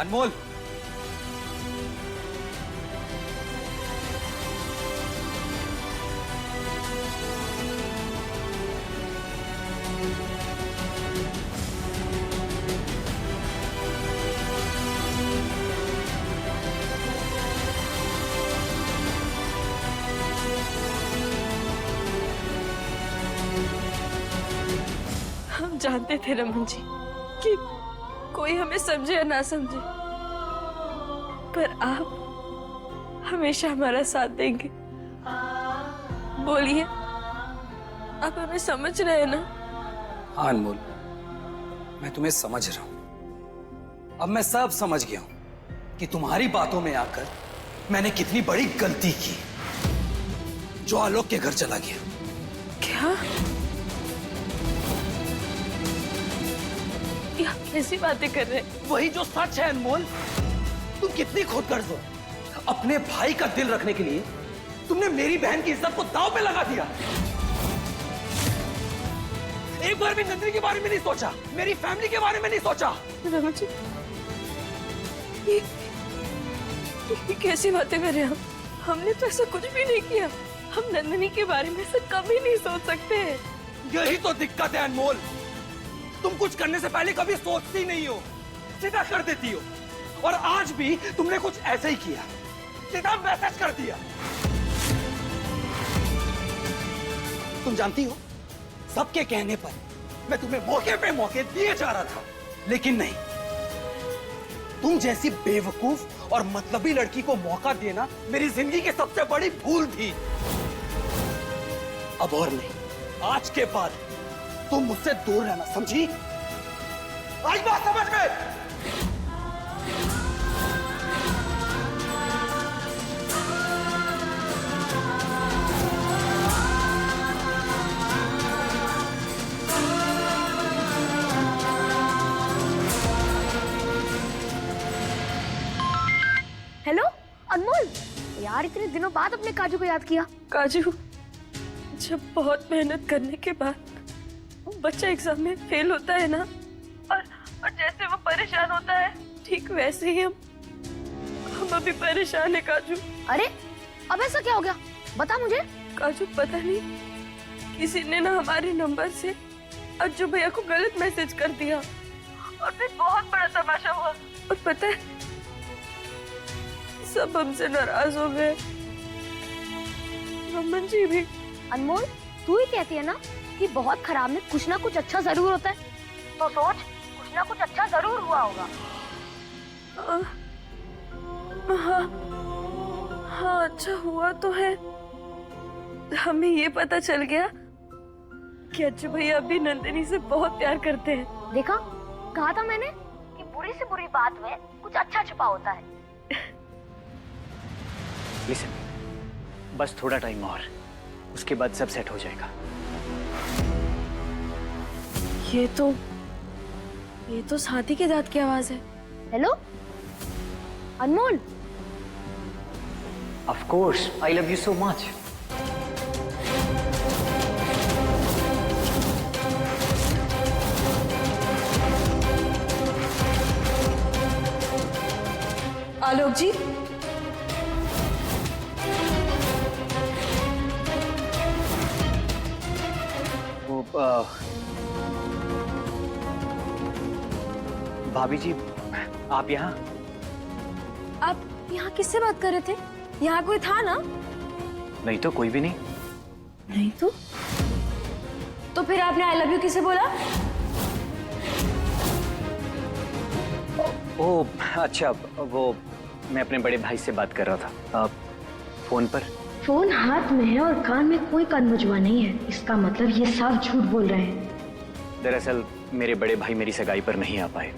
अनमोल, हम जानते थे रमन जी कि कोई हमें समझे या ना समझे, पर आप हमेशा हमारा साथ देंगे। बोलिए, आप हमें समझ रहे हैं ना? हाँ अनमोल, मैं तुम्हें समझ रहा हूं। अब मैं सब समझ गया हूं कि तुम्हारी बातों में आकर मैंने कितनी बड़ी गलती की, जो आलोक के घर चला गया। क्या? ये आप कैसी बातें कर रहे हैं? वही जो सच है अनमोल। तुम कितनी खुदगर्ज हो। अपने भाई का दिल रखने के लिए तुमने मेरी बहन की इज्जत को दांव पे लगा दिया। एक बार भी नंदिनी के बारे में नहीं सोचा, मेरी फैमिली के बारे में नहीं सोचा। रमन जी, ये कैसी बातें कर रहे हैं आप? हमने तो ऐसा कुछ भी नहीं किया। हम नंदिनी के बारे में ऐसा कभी नहीं सोच सकते। यही तो दिक्कत है अनमोल, तुम कुछ करने से पहले कभी सोचती नहीं हो, सीधा कर देती हो। और आज भी तुमने कुछ ऐसा ही किया, सीधा मैसेज कर दिया। तुम जानती हो, सबके कहने पर मैं तुम्हें मौके पे मौके दिए जा रहा था, लेकिन नहीं। तुम जैसी बेवकूफ और मतलबी लड़की को मौका देना मेरी जिंदगी की सबसे बड़ी भूल थी। अब और नहीं, आज के बाद तुम मुझसे दूर रहना, समझी? आज बात समझ में? हेलो अनमोल, यार इतने दिनों बाद अपने काजू को याद किया। काजू, जब बहुत मेहनत करने के बाद बच्चा एग्जाम में फेल होता है ना, और जैसे वो परेशान होता है, ठीक वैसे ही हम अभी परेशान है काजू। अरे अब ऐसा क्या हो गया, बता मुझे। काजू, पता नहीं किसी ने ना हमारे नंबर से अज्जू भैया को गलत मैसेज कर दिया, और फिर बहुत बड़ा तमाशा हुआ। और पता है, सब हमसे नाराज हो गए, रमन जी भी। अनमोल, तू ही कहती है ना कि बहुत खराब में कुछ ना कुछ अच्छा जरूर होता है, तो सोच, कुछ ना कुछ अच्छा जरूर हुआ होगा। हाँ हाँ, अच्छा हुआ तो है। हमें ये पता चल गया कि अज्जू भैया अभी नंदिनी से बहुत प्यार करते हैं। देखा, कहा था मैंने कि बुरी से बुरी बात में कुछ अच्छा छुपा होता है। लिसन, बस थोड़ा टाइम और, उसके बाद सब सेट हो जाएगा। ये तो साथी के दांत की आवाज है। Hello Anmol. Of course, I love you so much. Alok ji, भाभी जी, आप यहाँ? आप यहाँ किससे बात कर रहे थे? यहाँ कोई था ना? नहीं तो, कोई भी नहीं। नहीं तो फिर आपने आई लव यू किसे बोला? ओ अच्छा, वो मैं अपने बड़े भाई से बात कर रहा था, फोन पर। फोन हाथ में है और कान में कोई कान मुजवा नहीं है, इसका मतलब ये साफ झूठ बोल रहे हैं। दरअसल मेरे बड़े भाई मेरी सगाई पर नहीं आ पाए,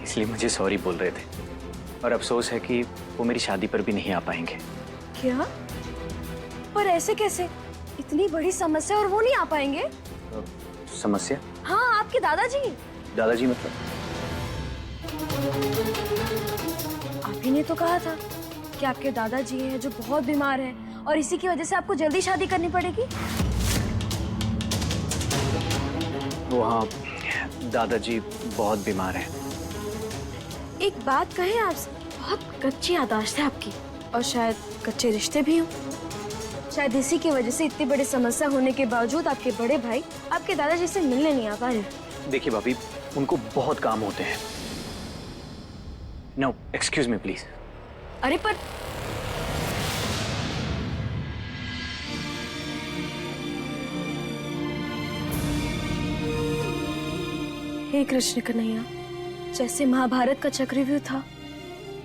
इसलिए मुझे सॉरी बोल रहे थे, और अफसोस है कि वो मेरी शादी पर भी नहीं आ पाएंगे। क्या? पर ऐसे कैसे? इतनी बड़ी समस्या और वो नहीं आ पाएंगे? समस्या? हाँ, आपके दादाजी। दादाजी मतलब? आप ही ने तो कहा था कि आपके दादाजी हैं जो बहुत बीमार हैं, और इसी की वजह से आपको जल्दी शादी करनी पड़ेगी। वो हाँ, दादाजी बहुत बीमार हैं। एक बात कहे आपसे, बहुत कच्ची याददाश्त है आपकी और शायद कच्चे रिश्ते भी हों। शायद इसी की वजह से इतनी बड़ी समस्या होने के बावजूद आपके बड़े भाई आपके दादाजी से मिलने नहीं आ पा रहे। देखिए भाभी, उनको बहुत काम होते हैं। No, excuse me please. अरे पर हे कृष्ण कन्हैया, जैसे महाभारत का चक्रव्यूह था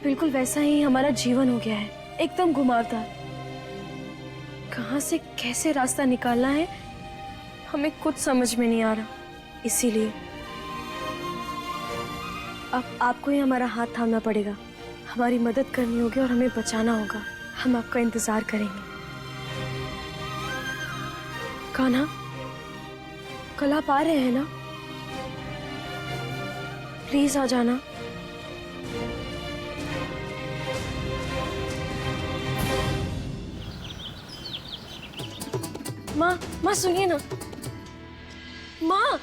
बिल्कुल वैसा ही हमारा जीवन हो गया है, एकदम घुमावदार। कहां से कैसे रास्ता निकालना है हमें कुछ समझ में नहीं आ रहा। इसीलिए अब आपको ही हमारा हाथ थामना पड़ेगा, हमारी मदद करनी होगी और हमें बचाना होगा। हम आपका इंतजार करेंगे। कान्हा, कल आप आ रहे हैं ना? प्लीज आ जाना। माँ, माँ सुनिए ना। माँ,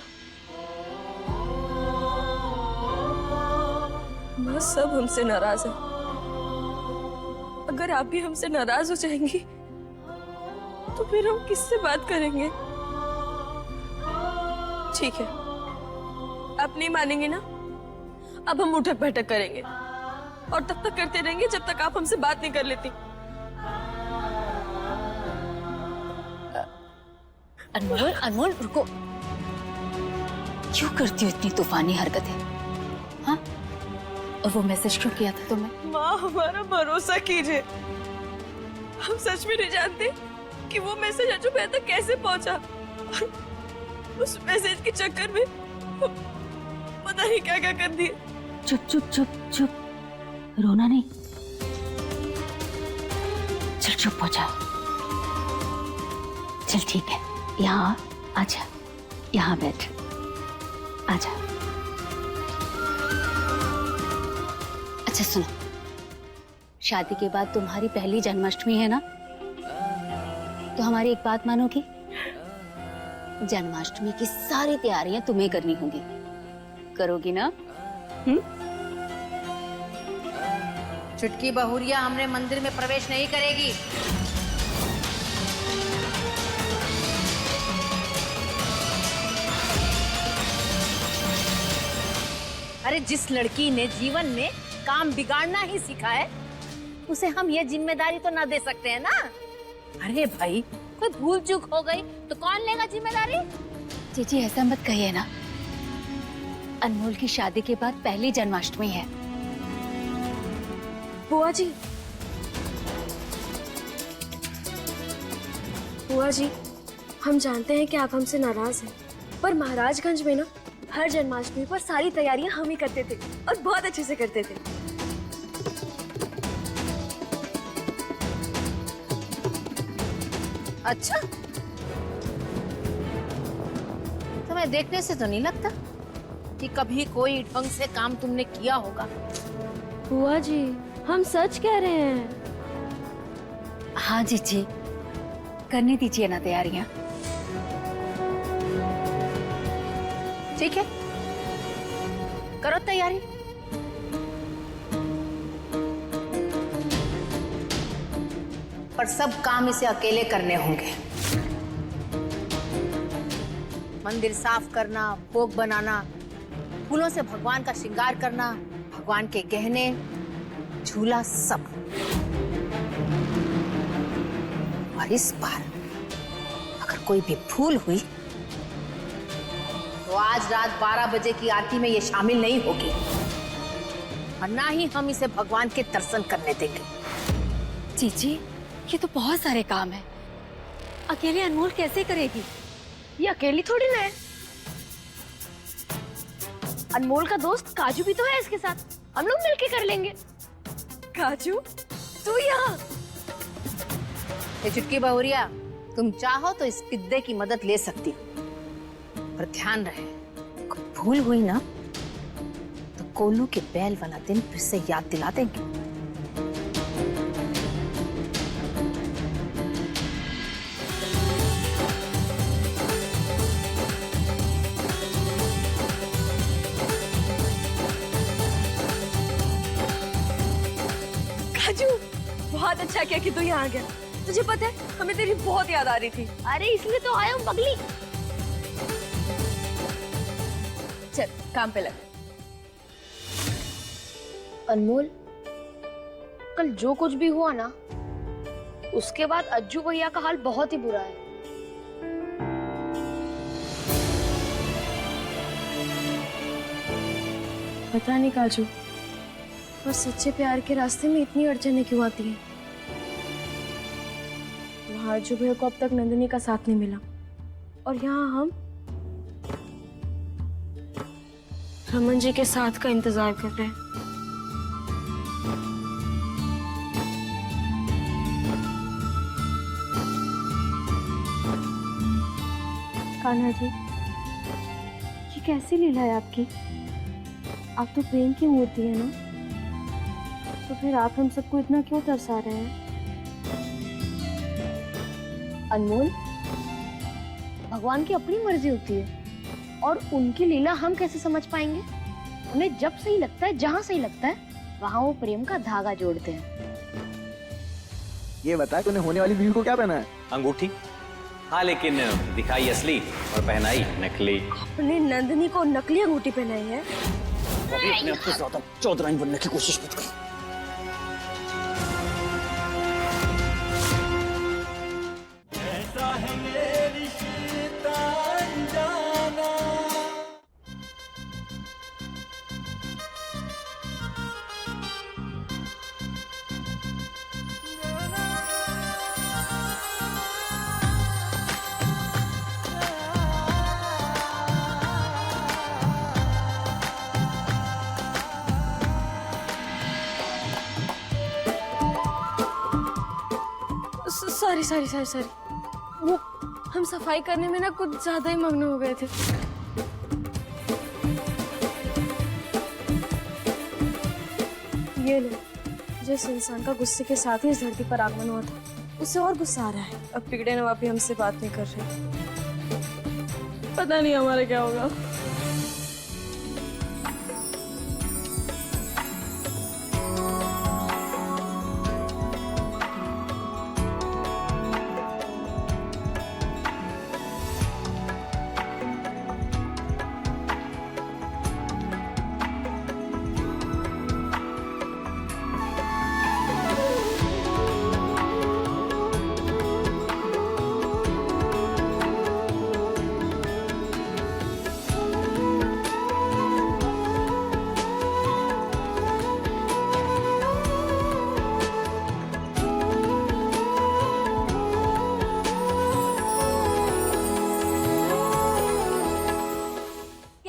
माँ सब हमसे नाराज है। अगर आप भी हमसे नाराज हो जाएंगी तो फिर हम किससे बात करेंगे? ठीक है, आप नहीं मानेंगे ना? अब हम उठक बैठक करेंगे और तब तक करते रहेंगे जब तक आप हमसे बात नहीं कर लेती। अनमोल, अनमोल रुको। क्यों करती हो इतनी तूफानी हरकतें? हाँ, और वो मैसेज क्यों किया था तुमने? माँ, हमारा भरोसा कीजिए, हम सच में नहीं जानते कि वो मैसेज अजूबा तक कैसे पहुंचा। और उस मैसेज के चक्कर में पता नहीं क्या क्या कर दिया। चुप चुप चुप चुप, रोना नहीं। चल चुप हो जा। चल ठीक है, यहाँ आजा, यहाँ बैठ, आजा। अच्छा सुनो, शादी के बाद तुम्हारी पहली जन्माष्टमी है ना, तो हमारी एक बात मानोगी? जन्माष्टमी की सारी तैयारियां तुम्हें करनी होंगी, करोगी ना? चुटकी बहुरिया हमरे मंदिर में प्रवेश नहीं करेगी। अरे जिस लड़की ने जीवन में काम बिगाड़ना ही सीखा है, उसे हम ये जिम्मेदारी तो ना दे सकते हैं ना। अरे भाई, कोई भूल चूक हो गई तो कौन लेगा जिम्मेदारी? जीजी ऐसा मत कहिए ना, अनमोल की शादी के बाद पहली जन्माष्टमी है। बुआ जी, बुआ जी, हम जानते हैं कि आप हमसे नाराज हैं, पर महाराजगंज में ना हर जन्माष्टमी पर सारी तैयारियां हम ही करते थे और बहुत अच्छे से करते थे। अच्छा, तुम्हें देखने से तो नहीं लगता कि कभी कोई ढंग से काम तुमने किया होगा। बुआ जी, हम सच कह रहे हैं। हाँ जीजी, करने दीजिए ना तैयारियां। ठीक है, करो तैयारी। पर सब काम इसे अकेले करने होंगे। मंदिर साफ करना, भोग बनाना, फूलों से भगवान का श्रृंगार करना, भगवान के गहने, झूला, सब। और इस बार अगर कोई भी भूल हुई तो आज रात 12 बजे की आरती में ये शामिल नहीं होगी और ना ही हम इसे भगवान के दर्शन करने देंगे। जीजी, ये तो बहुत सारे काम है, अकेले अनमोल कैसे करेगी? ये अकेली थोड़ी ना है, अनमोल का दोस्त काजू भी तो है इसके साथ, हम लोग मिलके कर लेंगे। काजू, तू यहाँ? ये चुटकी बहुरिया, तुम चाहो तो इस पिद्दे की मदद ले सकती हो, पर ध्यान रहे कोई भूल हुई ना तो कोलू के बैल वाला दिन फिर से याद दिला देंगे। राजू, बहुत अच्छा किया कि तू यहाँ आ गया। तुझे पता है हमें तेरी बहुत याद आ रही थी। अरे इसलिए तो आया हूँ पगली। चल काम पे लग। अनमोल, कल जो कुछ भी हुआ ना, उसके बाद अज्जू भैया का हाल बहुत ही बुरा है। पता नहीं काजू, और सच्चे प्यार के रास्ते में इतनी अड़चनें क्यों आती हैं। वहाँ अज्जू भैया को अब तक नंदिनी का साथ नहीं मिला, और यहाँ हम रमन जी के साथ का इंतजार कर रहे हैं। कान्हा जी, ये कैसी लीला है आपकी? आप तो प्रेम की मूर्ति है ना, तो फिर आप हम सबको इतना क्यों तरसा रहे हैं? अनमोल, भगवान की अपनी मर्जी होती है, और उनकी लीला हम कैसे समझ पाएंगे? उन्हें जब सही लगता है, जहाँ सही लगता है, वहाँ वो प्रेम का धागा जोड़ते हैं। ये बता तूने होने वाली बीवी को क्या पहना है? अंगूठी। हाँ, लेकिन दिखाई असली और पहनाई नकली। अपने नंदिनी को नकली अंगूठी पहनाई है। अभी अपने आप को ज्यादा चौधराइन बनने की कोशिश मत कर। सॉरी, वो हम सफाई करने में ना कुछ ज्यादा ही मग्न हो गए थे। ये लो, जिस इंसान का गुस्से के साथ ही इस धरती पर आगमन हुआ था, उससे और गुस्सा आ रहा है। अब बिगड़े नवाब भी हमसे बात नहीं कर रहे। पता नहीं हमारा क्या होगा।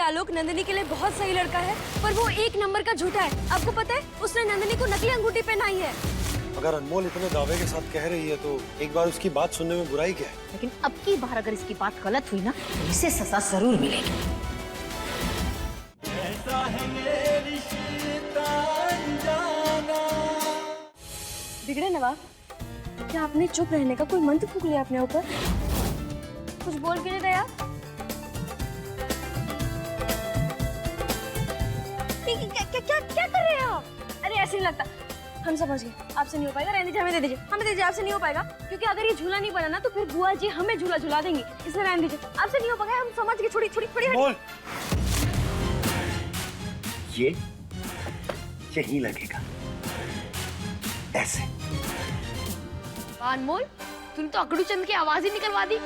आलोक नंदिनी के लिए बहुत सही लड़का है, पर वो एक नंबर का झूठा है। आपको पता है, उसने नंदिनी को नकली अंगूठी पहनाई है। अगर अनमोल इतने दावे के साथ कह रही है तो एक बार उसकी बात सुनने में बुराई क्या है? लेकिन अब की बार अगर इसकी बात गलत हुई ना, तो इसे सजा जरूर मिलेगी। बिगड़े नवाब, क्या आपने चुप रहने का कोई मंत्र फूंक लिया अपने ऊपर? कुछ बोल क्यों नहीं रहे आप? क्या कर रहे हैं आप? अरे ऐसे नहीं लगता। हम समझ गए, आपसे नहीं हो पाएगा। रहने दीजिए, हमें दे दीजिए, हमें दे दीजिए। आपसे नहीं हो पाएगा, क्योंकि अगर ये झूला नहीं बना ना, तो फिर बुआ जी हमें झूला झूला देंगी। इसलिए रहने दीजिए, आपसे नहीं हो पाएगा। हम समझ गए। छोड़ी बोल। ये यहीं लगेगा, ऐसे। अनमोल, तूने तो अकड़ू चंद की आवाज ही निकलवा दी।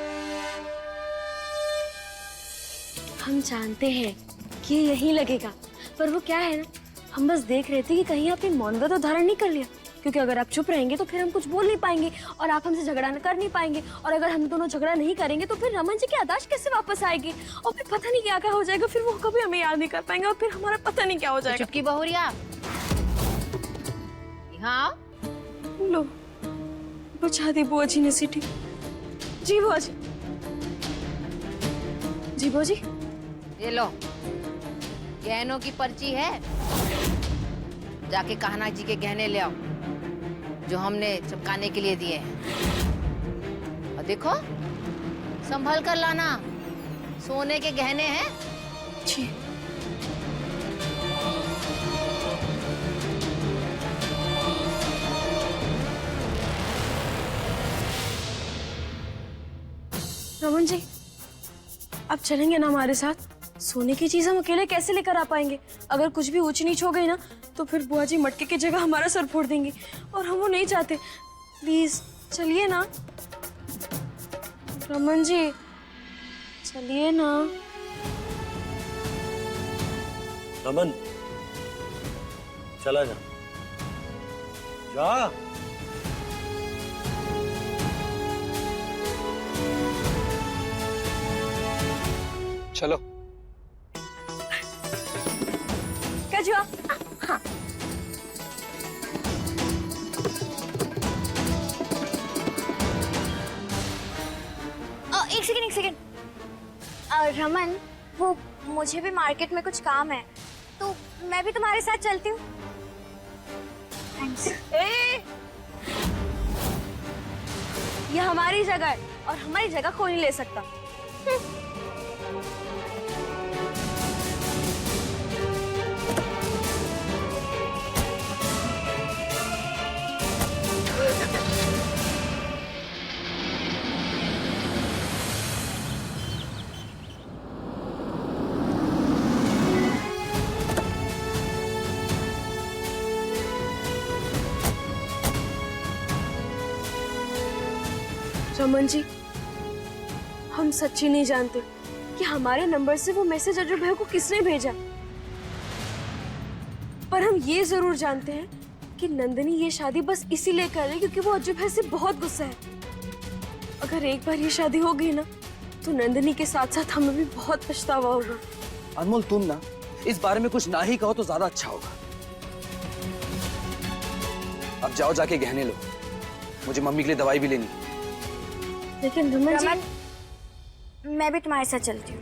हम जानते हैं कि ये यहीं लगेगा, पर वो क्या है ना, हम बस देख रहे थे कि कहीं आपने मौन का तो धारण नहीं कर लिया, क्योंकि अगर आप चुप रहेंगे तो फिर हम कुछ बोल नहीं पाएंगे और आप हमसे झगड़ा कर नहीं पाएंगे, और अगर हम दोनों झगड़ा नहीं करेंगे तो फिर रमन जी की याददाश्त कैसे वापस आएगी, और फिर पता नहीं क्या क्या हो जाएगा। फिर वो कभी हमें याद नहीं कर पाएंगे, और फिर हमारा पता नहीं क्या हो जाएगा। चुटकी बहुरिया, यहाँ लो, बचा दी बुआ जी ने सीटी। जी बुआ जी। जी बुआ जी। ये लो, गहनों की पर्ची है, जाके कान्हा जी के गहने ले आओ जो हमने चमकाने के लिए दिए हैं। और देखो, संभल कर लाना, सोने के गहने हैं। जी। रमन जी, आप चलेंगे ना हमारे साथ? सोने की चीज हम अकेले कैसे लेकर आ पाएंगे? अगर कुछ भी ऊंच नीच हो गई ना तो फिर बुआ जी मटके की जगह हमारा सर फोड़ देंगी और हम वो नहीं चाहते। प्लीज चलिए ना रमन जी, चलिए ना। रमन, चला जा जा। चलो। क्या जी आप? एक सेकंड एक सेकंड। रमन, वो मुझे भी मार्केट में कुछ काम है तो मैं भी तुम्हारे साथ चलती हूँ। थैंक्स। ये हमारी जगह है और हमारी जगह कोई नहीं ले सकता। रमन जी, हम सच्ची नहीं जानते कि हमारे नंबर से वो मैसेज अजय भाई को किसने भेजा, पर हम ये जरूर जानते हैं कि नंदिनी ये शादी बस इसीलिए कर रही है क्योंकि वो अजय भाई से बहुत गुस्सा है। अगर एक बार ये शादी हो गई ना तो नंदिनी के साथ साथ हमें भी बहुत पछतावा होगा। अनमोल, तुम ना इस बारे में कुछ ना ही कहो तो ज्यादा अच्छा होगा। अब जाओ, जाके गहने लो, मुझे मम्मी के लिए दवाई भी लेनी। लेकिन रमन जी, मैं भी तुम्हारे साथ चलती हूँ।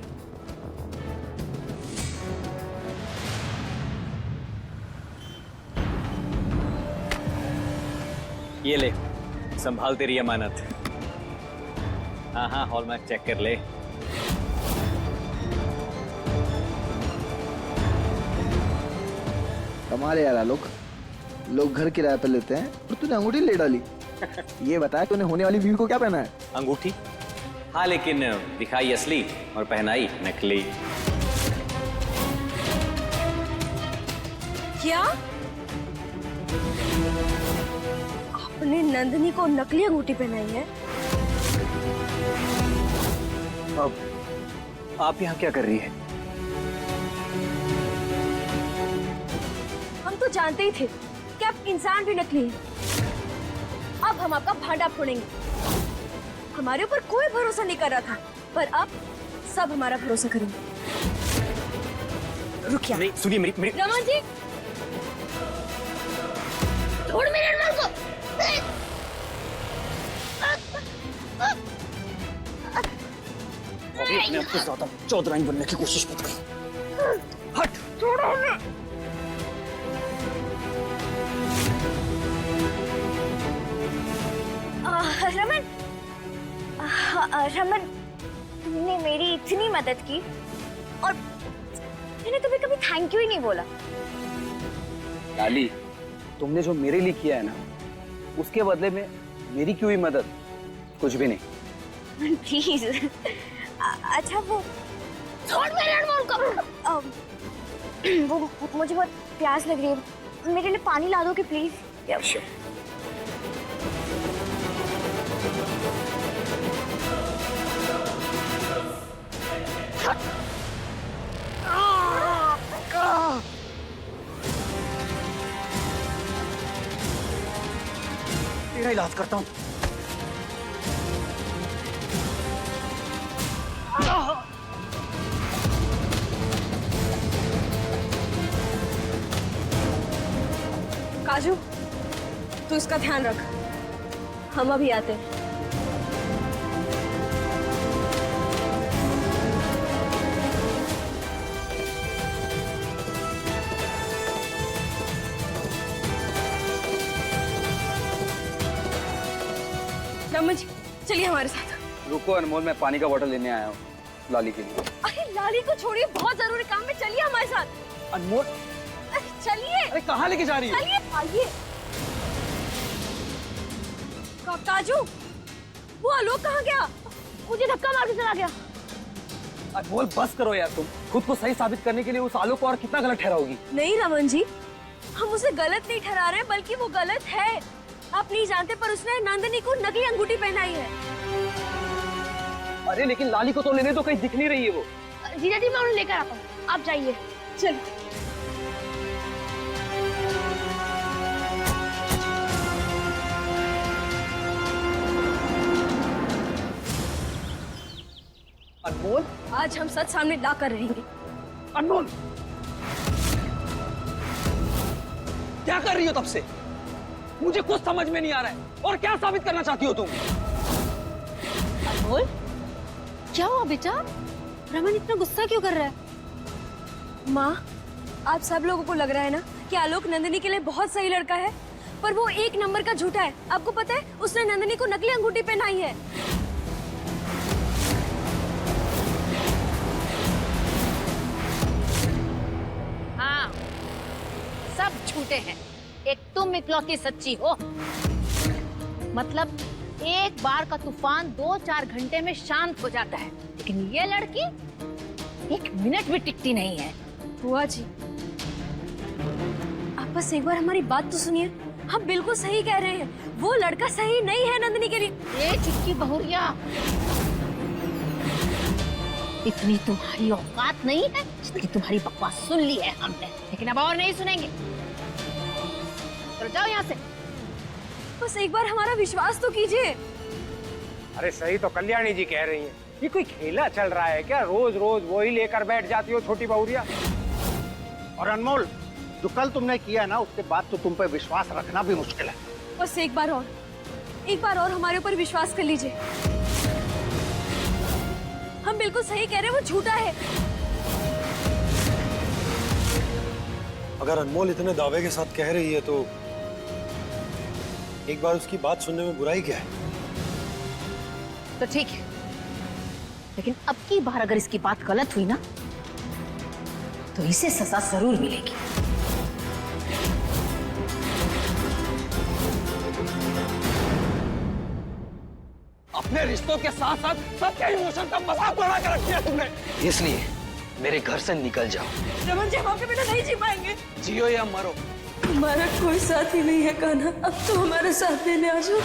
ये ले, संभाल तेरी अमानत। हाँ हाँ, हॉलमार्क चेक कर ले। कमाल है यार लोग घर किराए पे लेते हैं और तूने अंगूठी ले डाली। ये बता तूने होने वाली बीवी को क्या पहना है? अंगूठी? हाँ, लेकिन दिखाई असली और पहनाई नकली। क्या आपने नंदिनी को नकली अंगूठी पहनाई है? अब आप यहाँ क्या कर रही है? हम तो जानते ही थे कि आप इंसान भी नकली हैं। अब हम आपका भांडा फोड़ेंगे। हमारे ऊपर कोई भरोसा नहीं कर रहा था, पर अब सब हमारा भरोसा करेंगे। रुकिए। नहीं, सुनिए मेरी रमन जी, छोड़ मेरे अनमोल को। अभी अपने आप को ज्यादा चौधराइन बनने की कोशिश मत करो। हट, छोड़ो हमें। रमन, रमन, तुमने मेरी इतनी मदद की और मैंने तुम्हें कभी थैंक यू ही नहीं बोला। लाली, तुमने जो मेरे लिए किया है ना, उसके बदले में मेरी क्यों ही मदद? कुछ भी नहीं। प्लीज। अच्छा वो छोड़ मेरे अनमोल को। वो मुझे बहुत प्यास लग रही है, मेरे लिए पानी ला दोगे प्लीज? तेरा इलाज करता हूँ। काजू, तू इसका ध्यान रख, हम अभी आते हैं। रमन जी, चलिए हमारे साथ। रुको अनमोल, मैं पानी का बोतल लेने आया हूँ लाली के लिए। अरे लाली को छोड़िए, बहुत जरूरी काम में, चलिए हमारे साथ। अनमोल, अरे चलिए। अरे कहाँ लेके जा रही है? चलिए, आइए। काजू, वो आलोक कहाँ गया? मुझे धक्का मार के चला गया। अनमोल बस करो यार, तुम खुद को सही साबित करने के लिए उस आलोक को और कितना गलत ठहराओगी। नहीं रमन जी, हम उसे गलत नहीं ठहरा रहे, बल्कि वो गलत है। आप नहीं जानते, पर उसने नंदिनी को नकली अंगूठी पहनाई है। अरे लेकिन लाली को तो लेने तो कहीं दिख नहीं रही है वो। जीजा जी मैं उन्हें लेकर आता हूँ, आप जाइए। चल। अनमोल, आज हम सच सामने ला कर रहेंगे। अनमोल क्या कर रही हो तब से? मुझे कुछ समझ में नहीं आ रहा है। और क्या साबित करना चाहती हो तुम? अनमोल, क्या हुआ बेटा? रमन इतना गुस्सा क्यों कर रहा है? माँ, आप सब लोगों को लग रहा है ना कि आलोक नंदिनी के लिए बहुत सही लड़का है, पर वो एक नंबर का झूठा है। आपको पता है, उसने नंदिनी को नकली अंगूठी पहनाई है। हाँ, सब झूठे हैं, एक तुम इकलौती सच्ची हो। मतलब एक बार का तूफान 2-4 घंटे में शांत हो जाता है, लेकिन ये लड़की 1 मिनट भी टिकती नहीं है। बुआ जी, आप बस एक बार हमारी बात तो सुनिए। हम बिल्कुल सही कह रहे हैं, वो लड़का सही नहीं है नंदिनी के लिए। ये चुटकी बहुरिया, इतनी तुम्हारी औकात नहीं है कि तुम्हारी बकवास सुन ली है हमने, लेकिन अब और नहीं सुनेंगे। चलो जाओ यहाँ से। बस एक बार हमारा विश्वास तो कीजिए। अरे सही तो कल्याणी जी कह रही हैं। ये कोई खेला चल रहा है क्या? रोज रोज वही लेकर बैठ जाती हो छोटी बहुरिया। और अनमोल, जो कल तुमने किया ना, उसके बाद तो तुम पे विश्वास रखना भी मुश्किल है। बस एक बार और हमारे ऊपर विश्वास कर लीजिए। हम बिल्कुल सही कह रहे हैं, वो झूठा है। अगर अनमोल इतने दावे के साथ कह रही है तो एक बार उसकी बात सुनने में बुराई क्या है? तो ठीक है, लेकिन अब की बार अगर इसकी बात गलत हुई ना, तो इसे सजा जरूर मिलेगी। अपने रिश्तों के साथ साथ सबके इमोशन का मजाक बना कर रख दिया तुमने। इसलिए मेरे घर से निकल जाओ। रमन जी, हम आपके बिना नहीं जी पाएंगे। जियो या मरो। हमारा कोई साथ ही नहीं है कान्हा, अब तो हमारा साथ देने आ जाओ।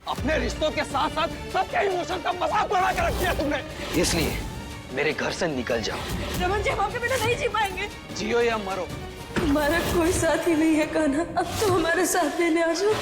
अपने रिश्तों के साथ साथ सबके इमोशन का मजाक बना कर रख दिया तुमने। इसलिए मेरे घर से निकल जाओ। रमन जी, हम आपके बिना नहीं जी पाएंगे। जियो या मरो। हमारा कोई साथ ही नहीं है कान्हा, अब तो हमारा साथ देने आ जाओ।